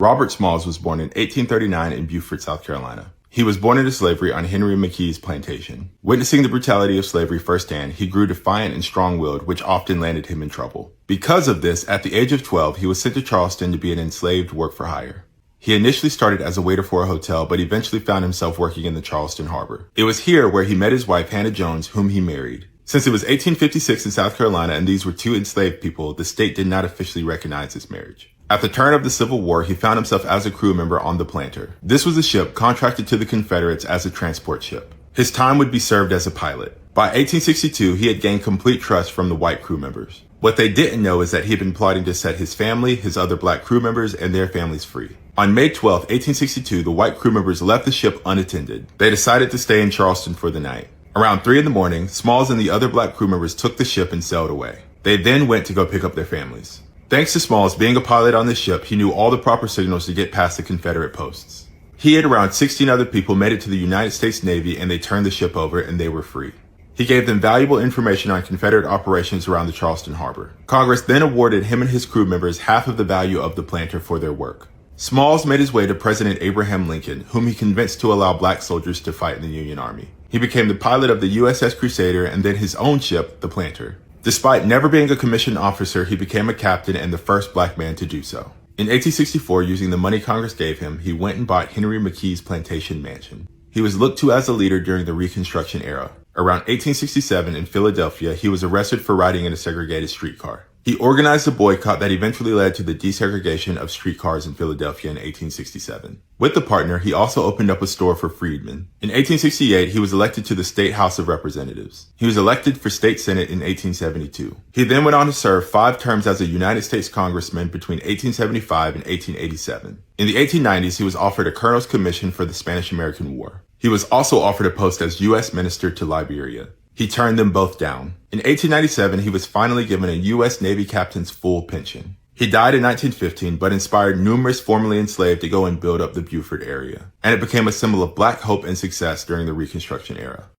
Robert Smalls was born in 1839 in Beaufort, South Carolina. He was born into slavery on Henry McKee's plantation. Witnessing the brutality of slavery firsthand, he grew defiant and strong-willed, which often landed him in trouble. Because of this, at the age of 12, he was sent to Charleston to be an enslaved work for hire. He initially started as a waiter for a hotel, but eventually found himself working in the Charleston harbor. It was here where he met his wife, Hannah Jones, whom he married. Since it was 1856 in South Carolina and these were two enslaved people, the state did not officially recognize this marriage. At the turn of the Civil War, he found himself as a crew member on the Planter. This was a ship contracted to the Confederates as a transport ship. His time would be served as a pilot. By 1862, he had gained complete trust from the white crew members. What they didn't know is that he had been plotting to set his family, his other black crew members, and their families free. On May 12, 1862, the white crew members left the ship unattended. They decided to stay in Charleston for the night. Around 3 in the morning, Smalls and the other black crew members took the ship and sailed away. They then went to go pick up their families. Thanks to Smalls being a pilot on the ship, he knew all the proper signals to get past the Confederate posts. He and around 16 other people made it to the United States Navy and they turned the ship over and they were free. He gave them valuable information on Confederate operations around the Charleston harbor. Congress then awarded him and his crew members half of the value of the Planter for their work. Smalls made his way to President Abraham Lincoln, whom he convinced to allow black soldiers to fight in the Union Army. He became the pilot of the USS Crusader and then his own ship, the Planter. Despite never being a commissioned officer, he became a captain and the first black man to do so. In 1864, using the money Congress gave him, he went and bought Henry McKee's plantation mansion. He was looked to as a leader during the Reconstruction era. Around 1867 in Philadelphia, he was arrested for riding in a segregated streetcar. He organized a boycott that eventually led to the desegregation of streetcars in Philadelphia in 1867. With the partner, he also opened up a store for freedmen. In 1868, he was elected to the State House of Representatives. He was elected for State Senate in 1872. He then went on to serve 5 terms as a United States Congressman between 1875 and 1887. In the 1890s, he was offered a colonel's commission for the Spanish-American War. He was also offered a post as U.S. Minister to Liberia. He turned them both down. In 1897, he was finally given a U.S. Navy captain's full pension. He died in 1915, but inspired numerous formerly enslaved to go and build up the Beaufort area. And it became a symbol of black hope and success during the Reconstruction era.